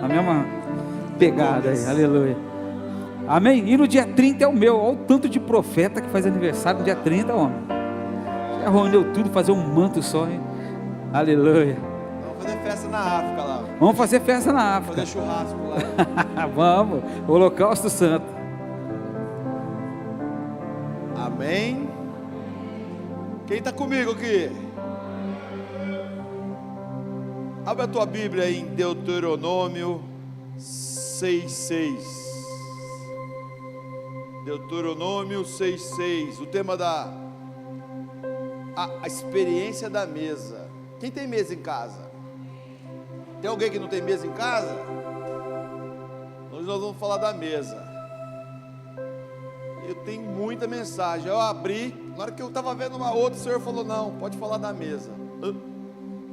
A mesma pegada aí, aleluia. Amém? E no dia 30 é o meu. Olha o tanto de profeta que faz aniversário no dia 30, homem. Já reuniu tudo, fazer um manto só, hein? Aleluia. Vamos fazer festa na África lá. Vamos fazer festa na África. Fazer churrasco lá. Vamos, Holocausto Santo. Amém. Quem está comigo aqui? Abre a tua Bíblia aí em Deuteronômio 6:6. Deuteronômio 6:6. O tema da a experiência da mesa. Quem tem mesa em casa? Tem alguém que não tem mesa em casa? Hoje nós vamos falar da mesa. Eu tenho muita mensagem. Eu abri, na hora que eu estava vendo uma outra, o Senhor falou: não, pode falar da mesa.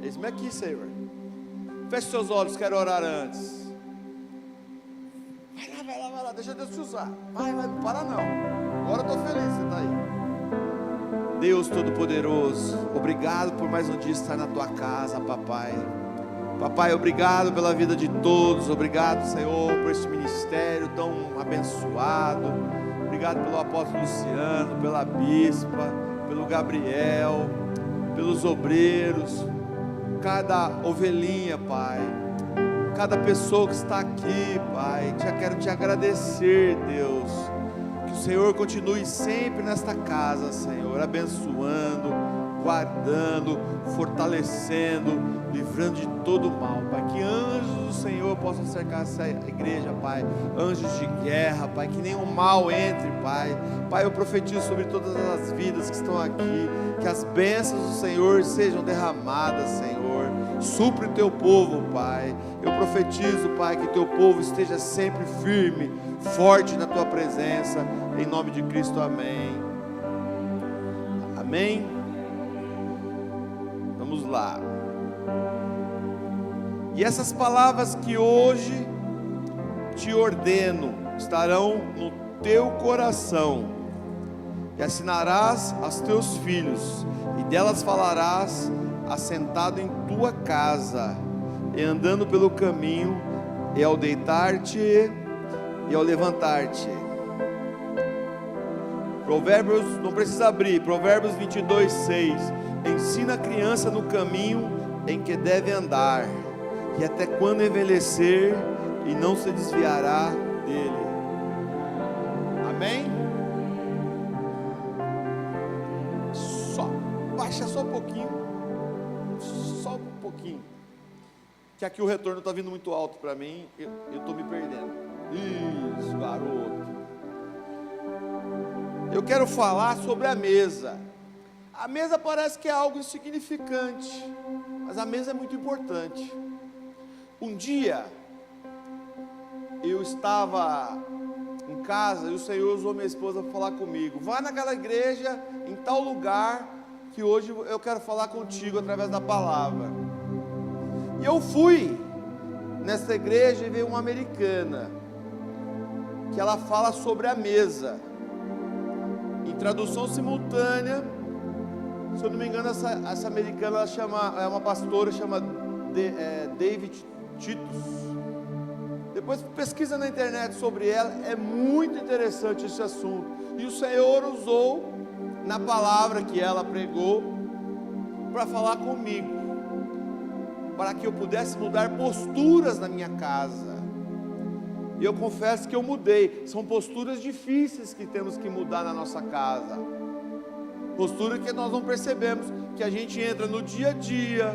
Eis-me aqui, Senhor. Feche seus olhos, quero orar antes. Vai lá, deixa Deus te usar. Vai, não para não. Agora eu estou feliz, você está aí. Deus Todo-Poderoso, obrigado por mais um dia estar na tua casa, papai. Papai, obrigado pela vida de todos. Obrigado, Senhor, por este ministério tão abençoado. Obrigado pelo apóstolo Luciano, pela bispa, pelo Gabriel, pelos obreiros, cada ovelhinha, Pai, cada pessoa que está aqui, Pai. Quero te agradecer, Deus, que o Senhor continue sempre nesta casa, Senhor, abençoando, guardando, fortalecendo, livrando de todo mal, Pai. Que anjos do Senhor possam cercar essa igreja, Pai. Anjos de guerra, Pai. Que nenhum mal entre, Pai. Pai, eu profetizo sobre todas as vidas que estão aqui, que as bênçãos do Senhor sejam derramadas, Senhor. Supre o teu povo, Pai. Eu profetizo, Pai, que teu povo esteja sempre firme, forte na tua presença, em nome de Cristo, amém. Amém. Vamos lá. E essas palavras que hoje te ordeno estarão no teu coração, e assinarás aos teus filhos, e delas falarás assentado em tua casa, e andando pelo caminho, e ao deitar-te e ao levantar-te. Provérbios, não precisa abrir, Provérbios 22:6. Ensina a criança no caminho em que deve andar, e até quando envelhecer, e não se desviará dele. Amém? Baixa só um pouquinho, que aqui o retorno está vindo muito alto para mim, eu estou me perdendo. Isso, garoto. Eu quero falar sobre a mesa. A mesa parece que é algo insignificante, mas a mesa é muito importante. Um dia, eu estava em casa e o Senhor usou minha esposa para falar comigo: vai naquela igreja, em tal lugar, que hoje eu quero falar contigo através da palavra. E eu fui nessa igreja e veio uma americana, que ela fala sobre a mesa, em tradução simultânea. Se eu não me engano, essa americana, é uma pastora, chama David Titus. Depois pesquisa na internet sobre ela, é muito interessante esse assunto. E o Senhor usou na palavra que ela pregou para falar comigo, para que eu pudesse mudar posturas na minha casa. E eu confesso que eu mudei. São posturas difíceis que temos que mudar na nossa casa, postura que nós não percebemos, que a gente entra no dia a dia,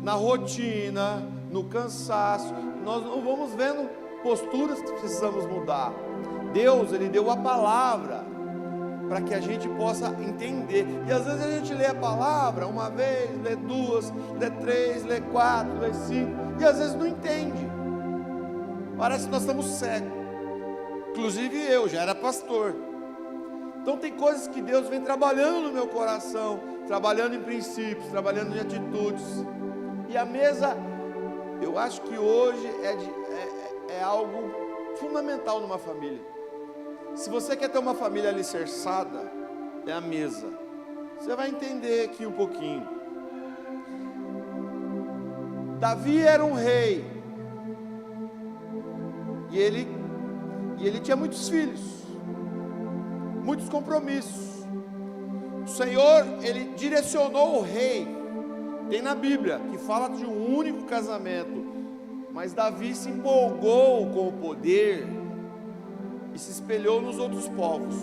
na rotina, no cansaço, nós não vamos vendo posturas que precisamos mudar. Deus, Ele deu a palavra para que a gente possa entender. E às vezes a gente lê a palavra uma vez, lê duas, lê três, lê quatro, lê cinco, e às vezes não entende. Parece que nós estamos cegos. Inclusive eu já era pastor. Então tem coisas que Deus vem trabalhando no meu coração, trabalhando em princípios, trabalhando em atitudes. E a mesa, eu acho que hoje é algo fundamental numa família. Se você quer ter uma família alicerçada, é a mesa. Você vai entender aqui um pouquinho. Davi era um rei, E ele tinha muitos filhos, muitos compromissos. O Senhor, ele direcionou o rei. Tem na Bíblia que fala de um único casamento, mas Davi se empolgou com o poder e se espelhou nos outros povos.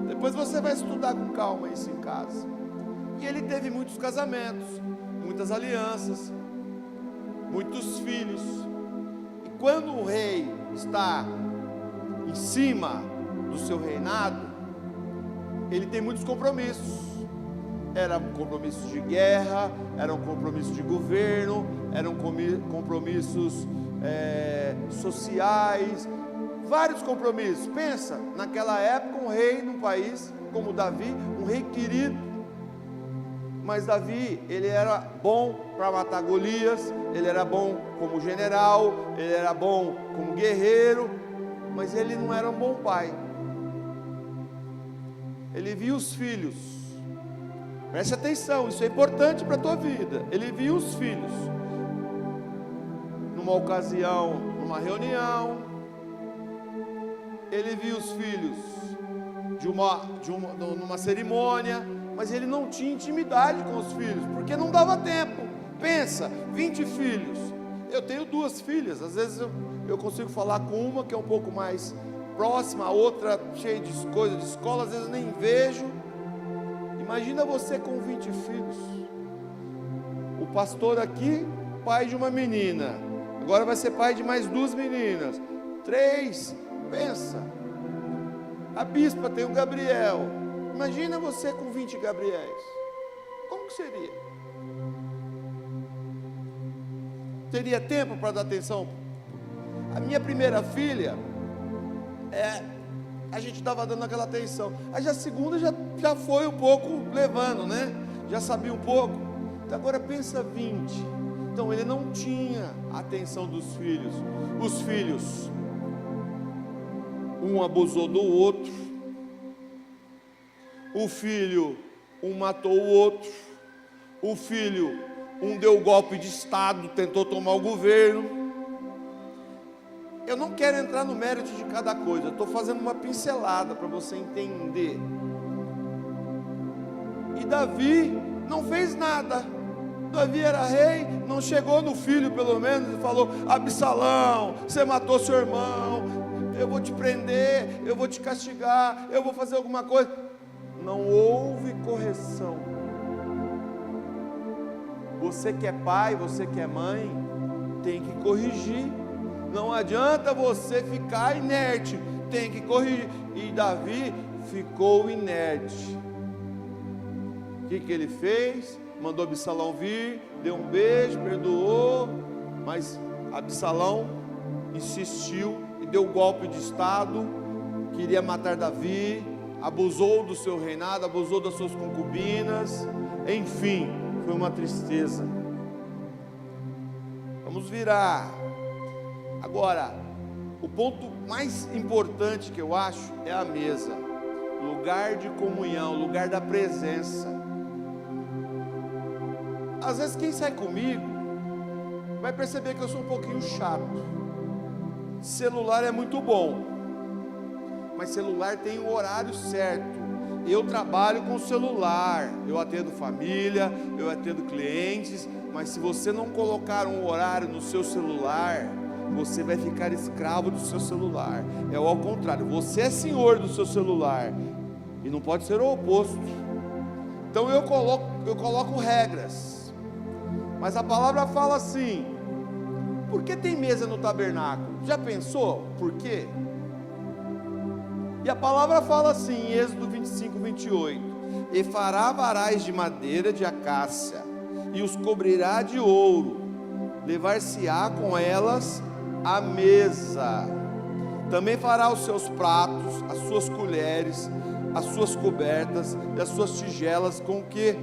Depois você vai estudar com calma isso em casa. E ele teve muitos casamentos, muitas alianças, muitos filhos. E quando o rei está em cima do seu reinado, ele tem muitos compromissos. Eram compromissos de guerra, eram compromissos de governo, eram compromissos sociais, vários compromissos. Pensa, naquela época, um rei num país como Davi, um rei querido. Mas Davi, ele era bom para matar Golias, ele era bom como general, ele era bom como guerreiro, mas ele não era um bom pai. Ele via os filhos, preste atenção, isso é importante para a tua vida. Ele via os filhos, numa ocasião, numa reunião, ele via os filhos numa cerimônia, mas ele não tinha intimidade com os filhos, porque não dava tempo. Pensa, 20 filhos, eu tenho 2 filhas, às vezes eu consigo falar com uma que é um pouco mais próxima, a outra cheia de coisa de escola, às vezes nem vejo. Imagina você com 20 filhos, o pastor aqui, pai de uma menina, agora vai ser pai de mais 2 meninas, 3, pensa, a bispa tem o Gabriel, imagina você com 20 Gabriéis, como que seria? Teria tempo para dar atenção? A minha primeira filha, a gente estava dando aquela atenção, aí a segunda já foi um pouco levando, né? Já sabia um pouco. Então agora pensa 20. Então ele não tinha a atenção dos filhos. Os filhos, um abusou do outro, o filho, um matou o outro, o filho, um deu golpe de estado, tentou tomar o governo. Eu não quero entrar no mérito de cada coisa, eu estou fazendo uma pincelada para você entender. E Davi não fez nada. Davi era rei, não chegou no filho pelo menos e falou: Absalão, você matou seu irmão, eu vou te prender, eu vou te castigar, eu vou fazer alguma coisa. Não houve correção. Você que é pai, você que é mãe, tem que corrigir. Não adianta você ficar inerte, tem que corrigir. E Davi ficou inerte. O que ele fez? Mandou Absalão vir, deu um beijo, perdoou, mas Absalão insistiu e deu um golpe de estado, queria matar Davi, abusou do seu reinado, abusou das suas concubinas, enfim, foi uma tristeza. Vamos virar. Agora, o ponto mais importante que eu acho é a mesa, lugar de comunhão, lugar da presença. Às vezes quem sai comigo vai perceber que eu sou um pouquinho chato. Celular é muito bom, mas celular tem o horário certo. Eu trabalho com celular, eu atendo família, eu atendo clientes, mas se você não colocar um horário no seu celular, você vai ficar escravo do seu celular. É ao contrário, você é senhor do seu celular, e não pode ser o oposto. Então eu coloco regras, mas a palavra fala assim: por que tem mesa no tabernáculo? Já pensou por quê? E a palavra fala assim em Êxodo 25, 28: e fará varais de madeira de acácia, e os cobrirá de ouro, levar-se-á com elas a mesa. Também fará os seus pratos, as suas colheres, as suas cobertas e as suas tigelas, com que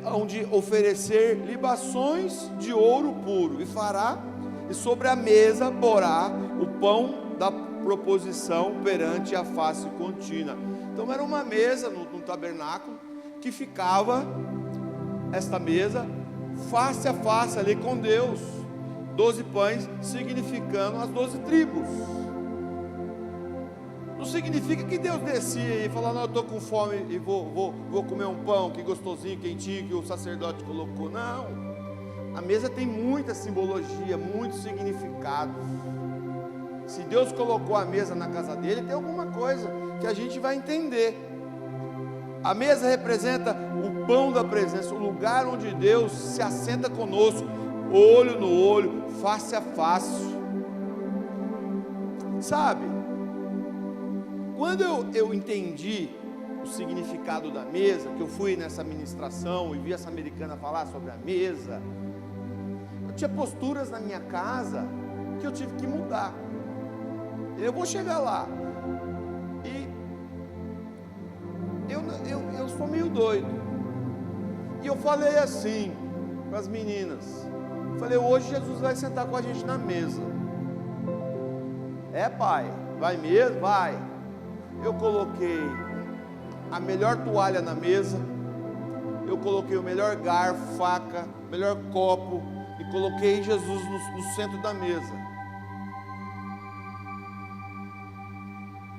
onde oferecer libações de ouro puro. E sobre a mesa porá o pão da proposição perante a face contínua. Então era uma mesa no tabernáculo, que ficava esta mesa face a face ali com Deus. 12 pães, significando as 12 tribos. Não significa que Deus descia e falou: não, eu estou com fome e vou comer um pão que gostosinho, quentinho, que o sacerdote colocou. Não, a mesa tem muita simbologia, muitos significados. Se Deus colocou a mesa na casa dele, tem alguma coisa que a gente vai entender. A mesa representa o pão da presença, o lugar onde Deus se assenta conosco, olho no olho, face a face. Sabe, quando eu entendi o significado da mesa, que eu fui nessa ministração e vi essa americana falar sobre a mesa, eu tinha posturas na minha casa que eu tive que mudar. Eu vou chegar lá. E eu sou meio doido. E eu falei assim para as meninas. Falei: hoje Jesus vai sentar com a gente na mesa. É, pai? Vai mesmo? Vai. Eu coloquei a melhor toalha na mesa. Eu coloquei o melhor garfo, faca, o melhor copo. E coloquei Jesus no centro da mesa.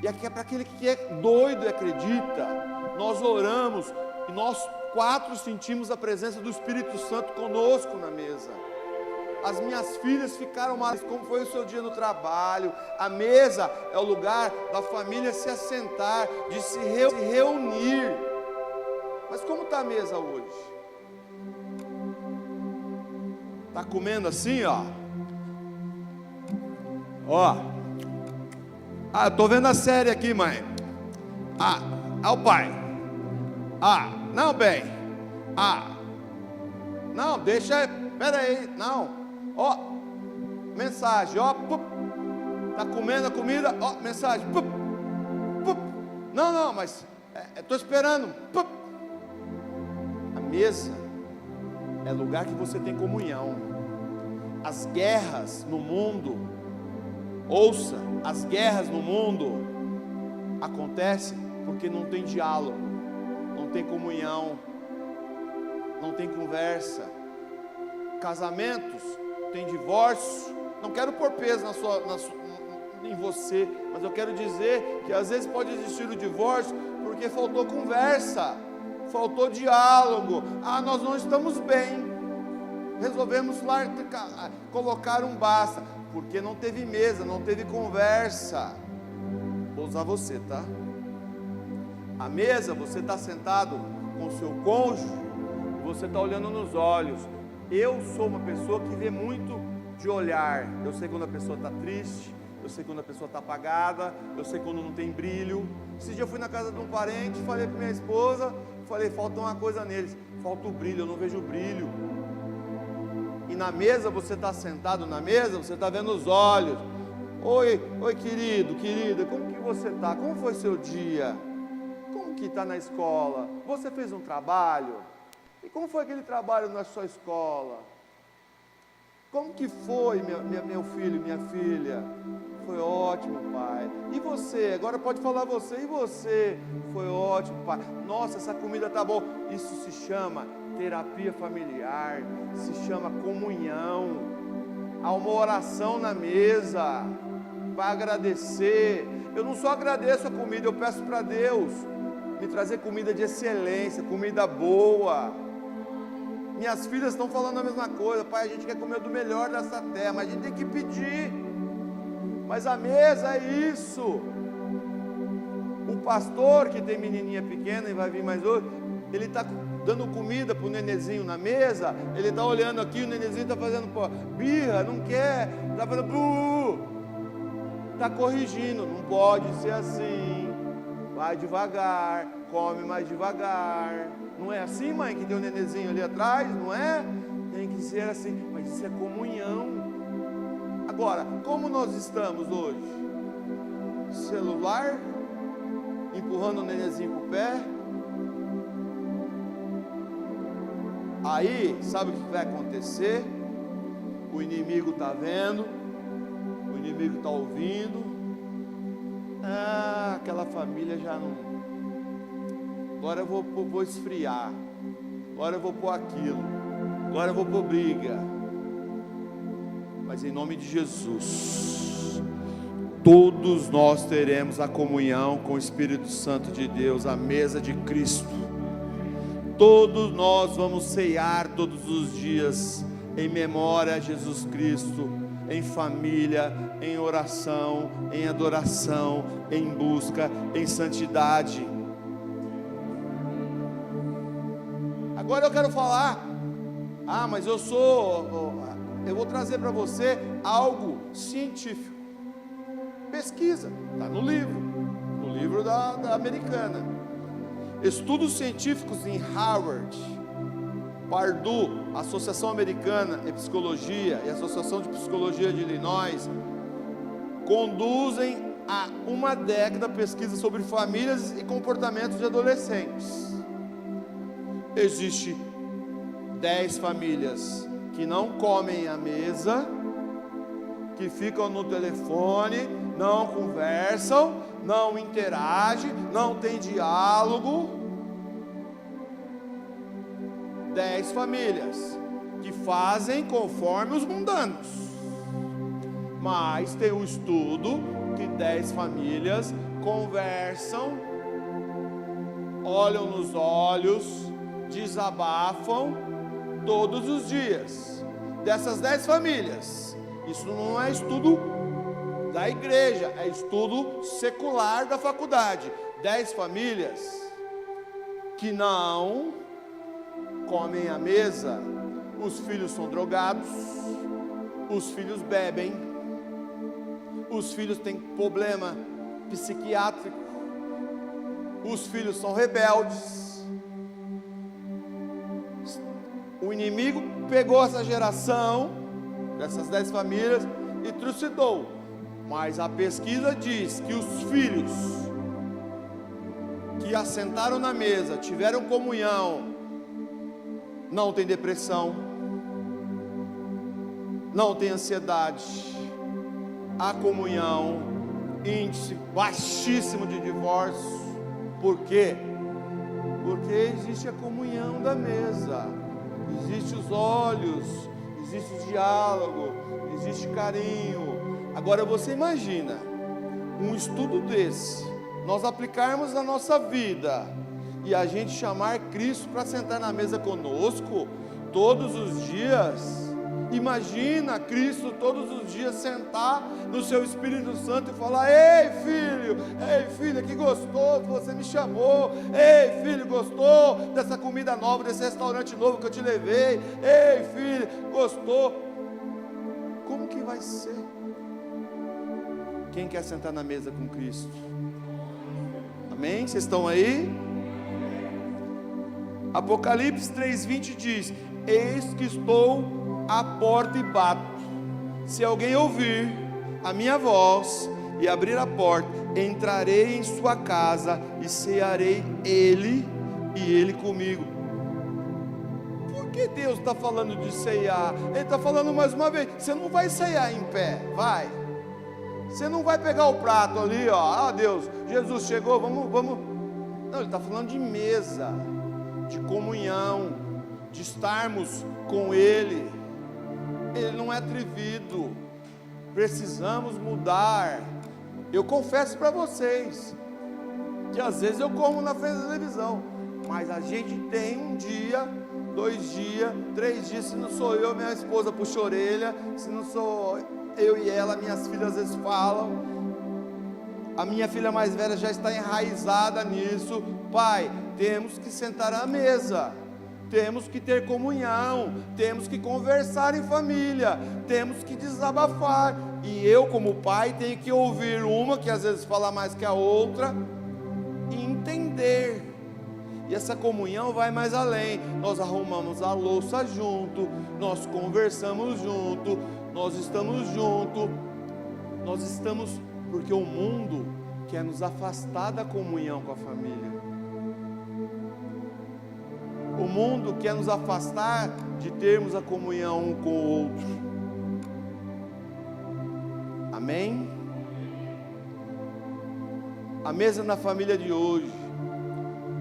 E aqui é para aquele que é doido e acredita. Nós oramos e nós 4 sentimos a presença do Espírito Santo conosco na mesa. As minhas filhas ficaram mais. Como foi o seu dia no trabalho? A mesa é o lugar da família se assentar, de se reunir. Mas como está a mesa hoje? Está comendo assim, ó? Ó. Ah, eu estou vendo a série aqui, mãe. O pai. Não, bem. Não, deixa. Pera aí, não. Ó, mensagem, ó. Tá comendo a comida, ó, mensagem. Não, mas estou esperando. A mesa é lugar que você tem comunhão. As guerras no mundo, ouça, as guerras no mundo acontecem porque não tem diálogo, não tem comunhão, não tem conversa. Casamentos, tem divórcio. Não quero pôr peso em você, mas eu quero dizer que às vezes pode existir o divórcio porque faltou conversa, faltou diálogo. Nós não estamos bem, resolvemos colocar um basta, porque não teve mesa, não teve conversa. Vou usar você, tá? A mesa, você está sentado com o seu cônjuge, você está olhando nos olhos. Eu sou uma pessoa que vê muito de olhar. Eu sei quando a pessoa está triste, eu sei quando a pessoa está apagada, eu sei quando não tem brilho. Esse dia eu fui na casa de um parente, falei para minha esposa, falei: falta uma coisa neles, falta o brilho, eu não vejo o brilho. E na mesa, você está sentado na mesa, você está vendo os olhos. Oi querido, querida, como que você está? Como foi seu dia? Como que está na escola? Você fez um trabalho? E como foi aquele trabalho na sua escola? Como que foi, meu filho, minha filha? Foi ótimo, pai. E você? Agora pode falar você. E você? Foi ótimo, pai. Nossa, essa comida tá boa. Isso se chama terapia familiar, se chama comunhão. Há uma oração na mesa para agradecer. Eu não só agradeço a comida, eu peço para Deus me trazer comida de excelência, comida boa. Minhas filhas estão falando a mesma coisa: pai, a gente quer comer do melhor dessa terra, mas a gente tem que pedir. Mas a mesa é isso. O pastor que tem menininha pequena e vai vir mais hoje, ele está dando comida para o nenezinho na mesa, ele está olhando aqui, o nenezinho está fazendo birra, não quer, está fazendo está corrigindo. Não pode ser assim, vai devagar, come mais devagar. Não é assim, mãe, que tem um nenezinho ali atrás, não é? Tem que ser assim, mas isso é comunhão. Agora, como nós estamos hoje? Celular, empurrando o nenezinho com o pé. Aí, sabe o que vai acontecer? O inimigo está vendo, o inimigo está ouvindo. Aquela família já não... Agora eu vou esfriar, agora eu vou pôr aquilo, agora eu vou pôr briga. mas em nome de Jesus, todos nós teremos a comunhão com o Espírito Santo de Deus, a mesa de Cristo. Todos nós vamos ceiar todos os dias em memória a Jesus Cristo, em família, em oração, em adoração, em busca, em santidade. Agora eu quero falar, mas eu vou trazer para você algo científico. Pesquisa, está no livro da americana. Estudos científicos em Harvard, Purdue, Associação Americana de Psicologia e Associação de Psicologia de Illinois, conduzem há uma década pesquisa sobre famílias e comportamentos de adolescentes. Existe 10 famílias que não comem à mesa, que ficam no telefone, não conversam, não interagem, não tem diálogo. 10 famílias que fazem conforme os mundanos. Mas tem um estudo que 10 famílias conversam, olham nos olhos, desabafam todos os dias. Dessas 10 famílias, isso não é estudo da igreja, é estudo secular da faculdade. 10 famílias que não comem à mesa, os filhos são drogados, os filhos bebem, os filhos têm problema psiquiátrico, os filhos são rebeldes. O inimigo pegou essa geração, dessas 10 famílias, e trucidou. Mas a pesquisa diz que os filhos que assentaram na mesa, tiveram comunhão, não tem depressão, não tem ansiedade, a comunhão, índice baixíssimo de divórcio. Por quê? Porque existe a comunhão da mesa, existe os olhos, existe o diálogo, existe carinho. Agora você imagina um estudo desse, nós aplicarmos na nossa vida e a gente chamar Cristo para sentar na mesa conosco todos os dias. Imagina Cristo todos os dias sentar no seu Espírito Santo e falar: ei filha, que gostoso, você me chamou. Ei filho, gostou dessa comida nova, desse restaurante novo que eu te levei? Ei filho, gostou? Como que vai ser? Quem quer sentar na mesa com Cristo? Amém? Vocês estão aí? Apocalipse 3:20 diz: eis que estou à porta e bato. Se alguém ouvir a minha voz e abrir a porta, entrarei em sua casa e cearei ele e ele comigo. Por que Deus está falando de ceiar? Ele está falando mais uma vez: você não vai ceiar em pé, vai. Você não vai pegar o prato ali, ó, Deus, Jesus chegou, vamos. Não, ele está falando de mesa, de comunhão, de estarmos com Ele. Ele não é atrevido. Precisamos mudar. Eu confesso para vocês que às vezes eu como na frente da televisão, mas a gente tem um dia, 2 dias, 3 dias. Se não sou eu, minha esposa puxa a orelha. Se não sou eu e ela, minhas filhas às vezes falam. A minha filha mais velha já está enraizada nisso. Pai, temos que sentar à mesa, temos que ter comunhão, temos que conversar em família, temos que desabafar. E eu, como pai, tenho que ouvir uma que às vezes fala mais que a outra e entender. E essa comunhão vai mais além. Nós arrumamos a louça junto, nós conversamos junto, nós estamos junto. Nós estamos, porque o mundo quer nos afastar da comunhão com a família. O mundo quer nos afastar de termos a comunhão um com o outro. Amém? A mesa na família de hoje.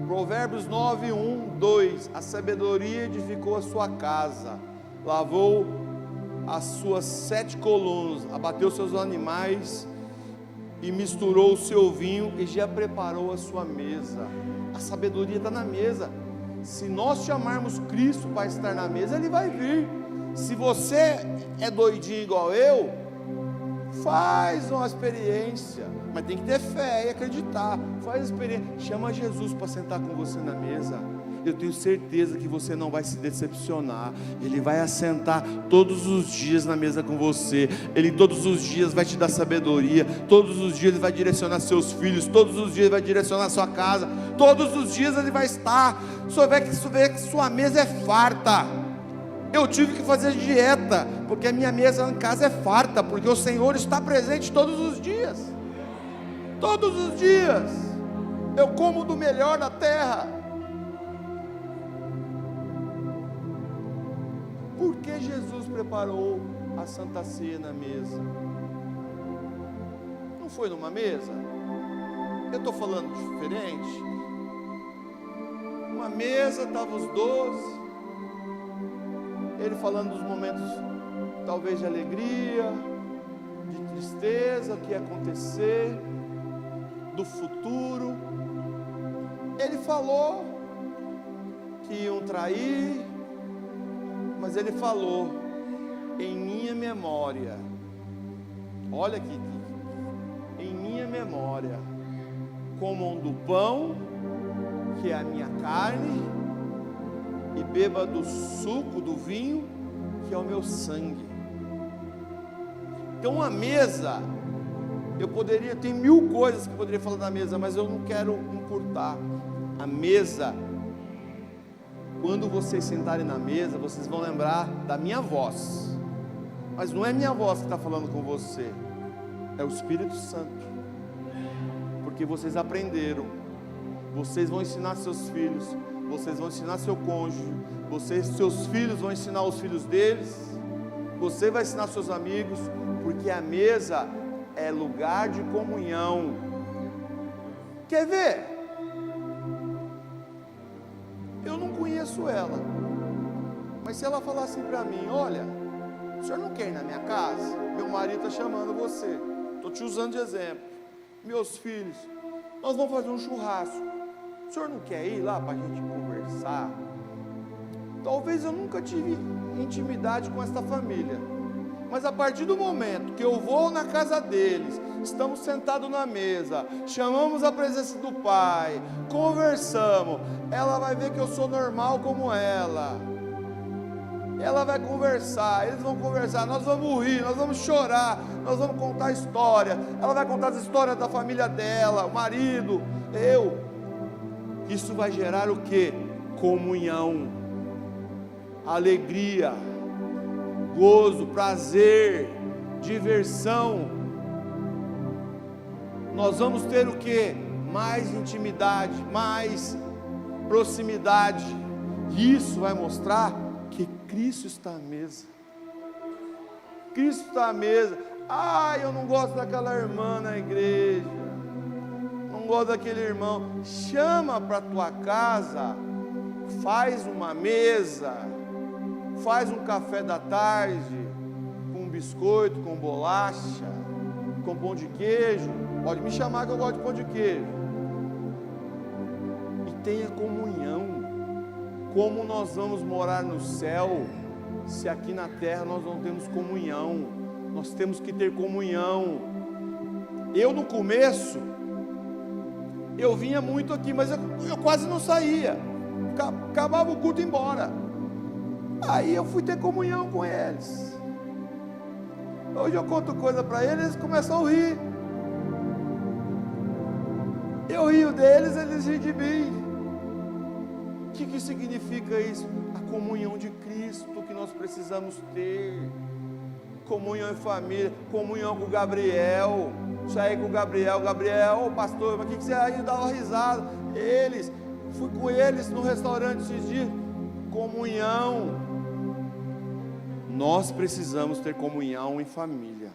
Provérbios 9:1, 2. A sabedoria edificou a sua casa, lavou as suas 7 colunas, abateu seus animais e misturou o seu vinho e já preparou a sua mesa. A sabedoria está na mesa. Se nós chamarmos Cristo para estar na mesa, Ele vai vir. Se você é doidinho igual eu, faz uma experiência, mas tem que ter fé e acreditar. Faz a experiência, chama Jesus para sentar com você na mesa. Eu tenho certeza que você não vai se decepcionar. Ele vai assentar todos os dias na mesa com você. Ele todos os dias vai te dar sabedoria. Todos os dias Ele vai direcionar seus filhos. Todos os dias Ele vai direcionar sua casa. Todos os dias Ele vai estar. Só vê que sua mesa é farta. Eu tive que fazer dieta, porque a minha mesa em casa é farta, porque o Senhor está presente todos os dias. Todos os dias. Eu como do melhor da terra. Por que Jesus preparou a Santa Ceia na mesa? Não foi numa mesa? Eu estou falando diferente. Uma mesa, estavam os 12, Ele falando dos momentos talvez de alegria, de tristeza, o que ia acontecer, do futuro. Ele falou que iam trair, mas Ele falou, em minha memória, olha aqui, em minha memória, comam do pão, que é a minha carne, e beba do suco, do vinho, que é o meu sangue. Então a mesa, tem 1000 coisas que eu poderia falar da mesa, mas eu não quero encurtar. A mesa, quando vocês sentarem na mesa, vocês vão lembrar da minha voz, mas não é minha voz que está falando com você, é o Espírito Santo, porque vocês aprenderam, vocês vão ensinar seus filhos, vocês vão ensinar seu cônjuge, seus filhos vão ensinar os filhos deles, você vai ensinar seus amigos, porque a mesa é lugar de comunhão. Quer ver? Eu não conheço ela, mas se ela falar assim para mim, olha, o senhor não quer ir na minha casa? Meu marido está chamando você, estou te usando de exemplo, meus filhos, nós vamos fazer um churrasco, o senhor não quer ir lá para a gente conversar? Talvez eu nunca tive intimidade com esta família, mas a partir do momento que eu vou na casa deles, estamos sentados na mesa, chamamos a presença do Pai, conversamos, ela vai ver que eu sou normal como ela vai conversar, eles vão conversar, nós vamos rir, nós vamos chorar, nós vamos contar história, ela vai contar as histórias da família dela, o marido, isso vai gerar o que? Comunhão, alegria, gozo, prazer, diversão. Nós vamos ter o que? Mais intimidade, mais proximidade. Isso vai mostrar que Cristo está à mesa. Cristo está à mesa. Eu não gosto daquela irmã na igreja, não gosto daquele irmão. Chama para a tua casa, faz uma mesa, faz um café da tarde, com biscoito, com bolacha, com pão de queijo. Pode me chamar que eu gosto de pão de queijo. E tenha comunhão. Como nós vamos morar no céu, se aqui na terra nós não temos comunhão? Nós temos que ter comunhão. Eu no começo, eu vinha muito aqui, mas eu quase não saía. Acabava o culto e ia embora. Aí eu fui ter comunhão com eles. Hoje eu conto coisa para eles, eles começam a rir. Eu rio deles, eles riem de mim. O que significa isso? A comunhão de Cristo que nós precisamos ter. Comunhão em família, comunhão com o Gabriel. Saí com o Gabriel, pastor, mas o que você aí dá uma risada? Fui com eles no restaurante esses dias. Comunhão. Nós precisamos ter comunhão em família.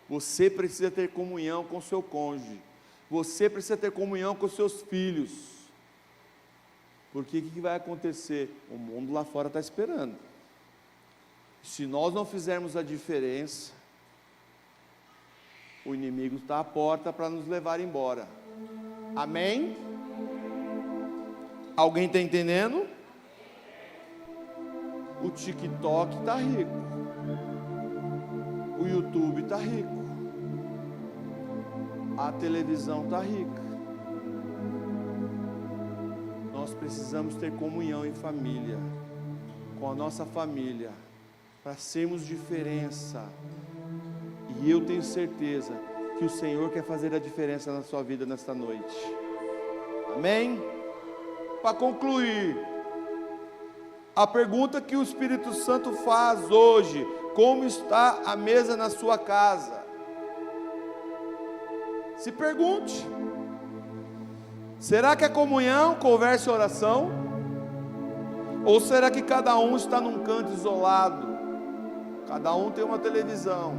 Você precisa ter comunhão com seu cônjuge. Você precisa ter comunhão com seus filhos. Porque o que vai acontecer? O mundo lá fora está esperando. Se nós não fizermos a diferença, o inimigo está à porta para nos levar embora. Amém? Alguém está entendendo? O TikTok está rico, o YouTube está rico, a televisão está rica. Nós precisamos ter comunhão em família, com a nossa família, para sermos diferença. E eu tenho certeza que o Senhor quer fazer a diferença na sua vida nesta noite. Amém? Para concluir, a pergunta que o Espírito Santo faz hoje: como está a mesa na sua casa? Se pergunte: será que é comunhão, conversa e oração? Ou será que cada um está num canto isolado? Cada um tem uma televisão.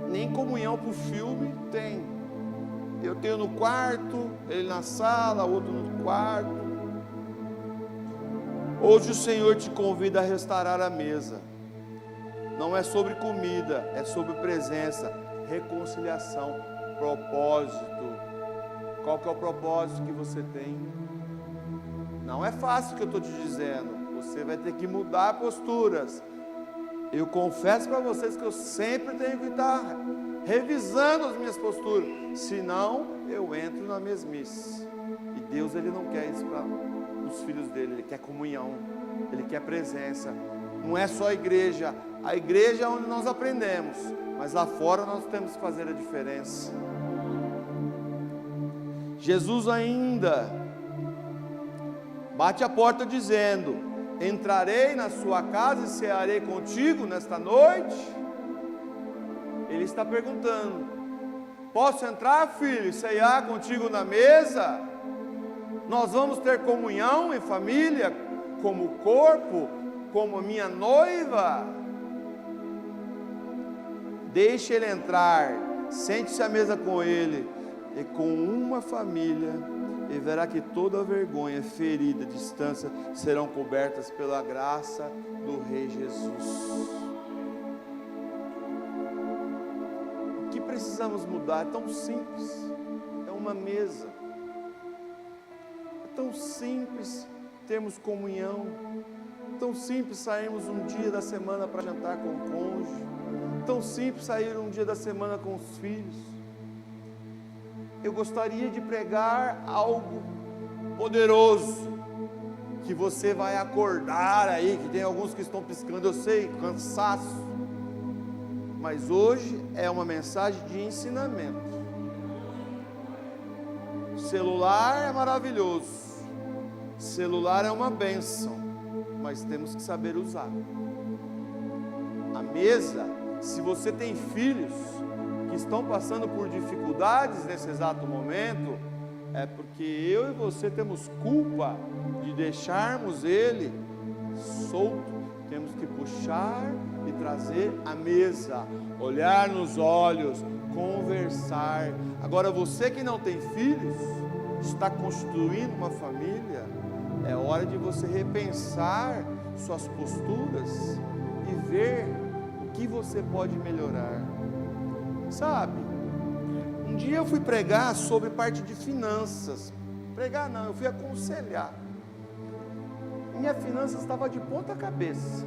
Nem comunhão para o filme tem. Eu tenho no quarto, ele na sala, outro no quarto. Hoje o Senhor te convida a restaurar a mesa. Não é sobre comida, é sobre presença, reconciliação, propósito. Qual que é o propósito que você tem? Não é fácil o que eu estou te dizendo. Você vai ter que mudar posturas. Eu confesso para vocês que eu sempre tenho que estar revisando as minhas posturas. Senão eu entro na mesmice. E Deus, Ele não quer isso para os filhos dele. Ele quer comunhão, Ele quer presença. Não é só a igreja é onde nós aprendemos, mas lá fora nós temos que fazer a diferença. Jesus ainda bate a porta dizendo: entrarei na sua casa e cearei contigo nesta noite. Ele está perguntando: posso entrar, filho, e cear contigo na mesa? Nós vamos ter comunhão em família, como corpo, como minha noiva? Deixe ele entrar, sente-se à mesa com ele, e com uma família, e verá que toda vergonha, ferida, distância serão cobertas pela graça do Rei Jesus. O que precisamos mudar? É tão simples, é uma mesa. É tão simples termos comunhão, tão simples sairmos um dia da semana para jantar com o cônjuge, tão simples sair um dia da semana com os filhos. Eu gostaria de pregar algo poderoso, que você vai acordar aí, que tem alguns que estão piscando, eu sei, cansaço, mas hoje é uma mensagem de ensinamento. Celular é maravilhoso, celular é uma bênção, mas temos que saber usar. A mesa, se você tem filhos que estão passando por dificuldades nesse exato momento, é porque eu e você temos culpa de deixarmos ele solto. Temos que puxar e trazer à mesa, olhar nos olhos, conversar. Agora, você que não tem filhos, está construindo uma família, é hora de você repensar suas posturas e ver o que você pode melhorar. Sabe, um dia eu fui pregar sobre parte de finanças. Pregar não, eu fui aconselhar. Minha finanças estava de ponta cabeça.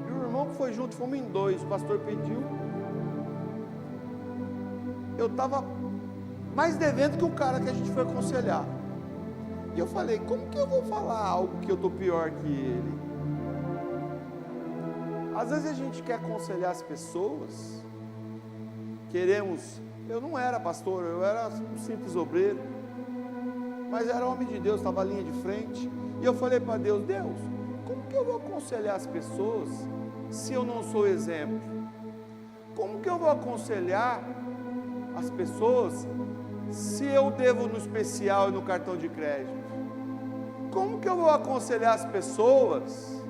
E o irmão que foi junto, fomos em dois, o pastor pediu. Eu estava mais devendo que o cara que a gente foi aconselhar. E eu falei: como que eu vou falar algo que eu estou pior que ele? Às vezes a gente quer aconselhar as pessoas, queremos. Eu não era pastor, eu era um simples obreiro, mas era homem de Deus, estava à linha de frente. E eu falei para Deus: Deus, como que eu vou aconselhar as pessoas se eu não sou exemplo? Como que eu vou aconselhar as pessoas se eu devo no especial e no cartão de crédito? Como que eu vou aconselhar as pessoas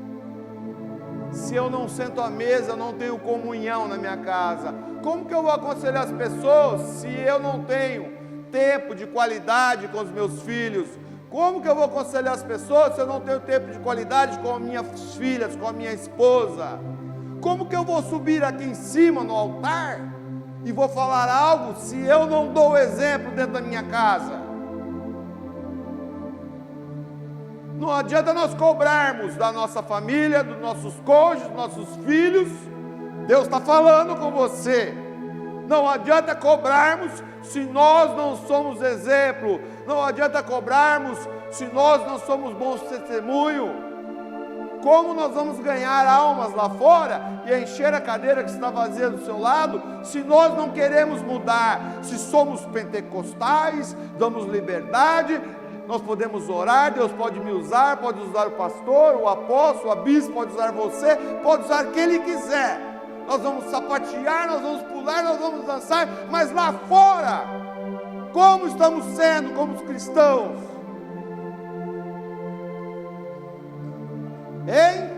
se eu não sento à mesa, eu não tenho comunhão na minha casa? Como que eu vou aconselhar as pessoas se eu não tenho tempo de qualidade com os meus filhos, Como que eu vou aconselhar as pessoas se eu não tenho tempo de qualidade com as minhas filhas, com a minha esposa? Como que eu vou subir aqui em cima no altar e vou falar algo se eu não dou o exemplo dentro da minha casa? Não adianta nós cobrarmos da nossa família, dos nossos cônjuges, dos nossos filhos. Deus está falando com você. Não adianta cobrarmos se nós não somos exemplo. Não adianta cobrarmos se nós não somos bons testemunho. Como nós vamos ganhar almas lá fora e encher a cadeira que está vazia do seu lado, se nós não queremos mudar? Se somos pentecostais, damos liberdade, nós podemos orar, Deus pode me usar, pode usar o pastor, o apóstolo, a bispo, pode usar você, pode usar quem Ele quiser. Nós vamos sapatear, nós vamos pular, nós vamos dançar, mas lá fora, como estamos sendo como os cristãos? Hein?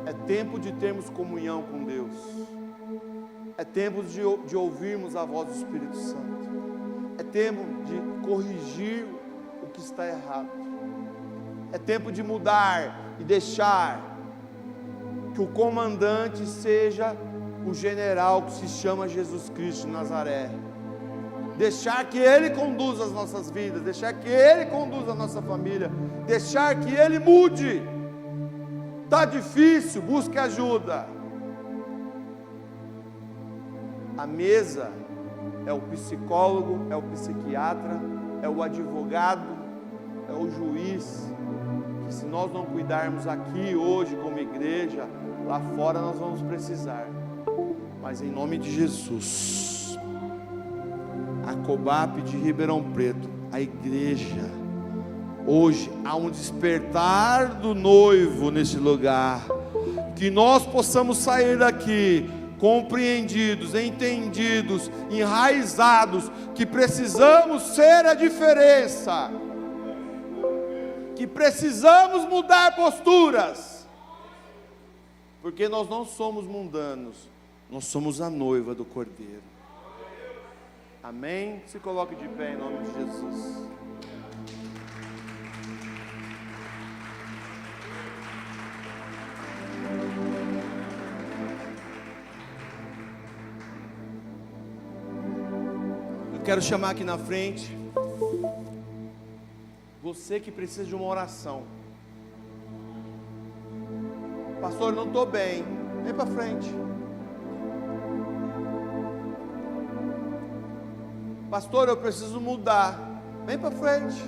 É tempo de termos comunhão com Deus. É tempo de ouvirmos a voz do Espírito Santo. É tempo de corrigir o que está errado. É tempo de mudar e deixar que o comandante seja o general que se chama Jesus Cristo de Nazaré. Deixar que Ele conduza as nossas vidas, deixar que Ele conduza a nossa família, deixar que Ele mude. Está difícil, busque ajuda. A mesa é o psicólogo, é o psiquiatra, é o advogado, é o juiz, que se nós não cuidarmos aqui hoje como igreja, lá fora nós vamos precisar. Mas em nome de Jesus, a Cobap de Ribeirão Preto, a igreja, hoje há um despertar do noivo nesse lugar, que nós possamos sair daqui compreendidos, entendidos, enraizados, que precisamos ser a diferença, que precisamos mudar posturas, porque nós não somos mundanos, nós somos a noiva do Cordeiro. Amém? Se coloque de pé em nome de Jesus. Eu quero chamar aqui na frente você que precisa de uma oração. Pastor, não estou bem. Vem para frente. Pastor, eu preciso mudar. Vem para frente.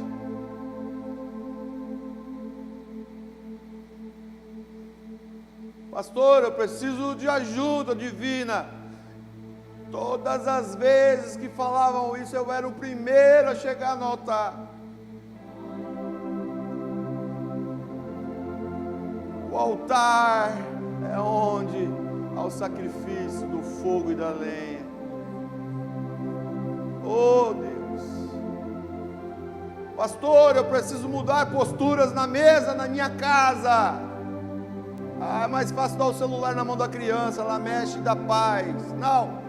Pastor, eu preciso de ajuda divina. Todas as vezes que falavam isso, eu era o primeiro a chegar no altar. O altar é onde há o sacrifício do fogo e da lenha. Oh Deus, pastor, eu preciso mudar posturas na mesa, na minha casa. É mais fácil dar o celular na mão da criança, ela mexe e dá paz. Não,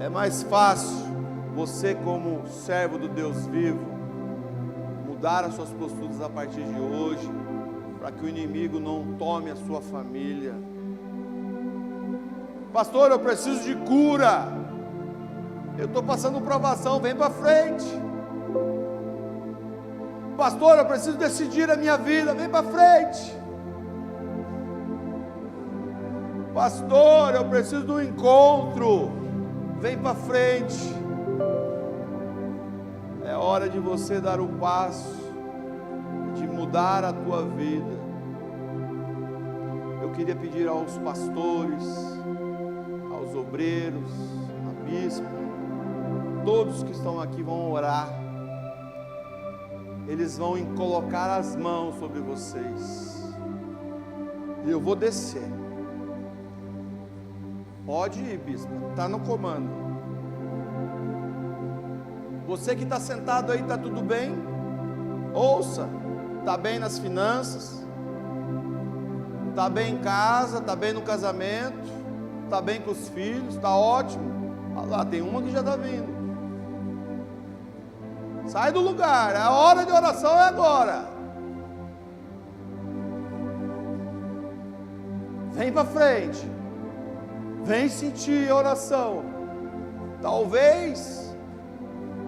é mais fácil você, como servo do Deus vivo, mudar as suas posturas a partir de hoje, para que o inimigo não tome a sua família. Pastor, eu preciso de cura. Eu estou passando provação, vem para frente. Pastor, eu preciso decidir a minha vida, vem para frente. Pastor, eu preciso de um encontro, vem para frente. É hora de você dar o passo, de mudar a tua vida. Eu queria pedir aos pastores, aos obreiros, a bispo, todos que estão aqui vão orar. Eles vão colocar as mãos sobre vocês. E eu vou descer. Pode ir, bispo, está no comando. Você que está sentado aí, está tudo bem? Ouça, está bem nas finanças? Está bem em casa? Está bem no casamento? Está bem com os filhos? Está ótimo? Olha lá, tem uma que já está vindo. Sai do lugar, a hora de oração é agora. Vem para frente. Vem sentir a oração. Talvez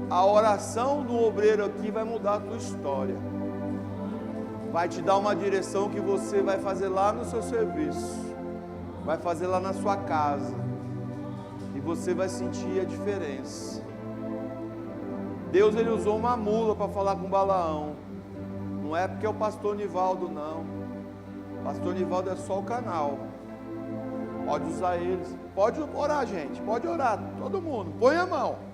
a oração do obreiro aqui vai mudar a tua história. Vai te dar uma direção que você vai fazer lá no seu serviço. Vai fazer lá na sua casa. E você vai sentir a diferença. Deus, ele usou uma mula para falar com Balaão. Não é porque é o pastor Nivaldo, não. O pastor Nivaldo é só o canal. Pode usar eles. Pode orar, gente. Pode orar. Todo mundo. Põe a mão.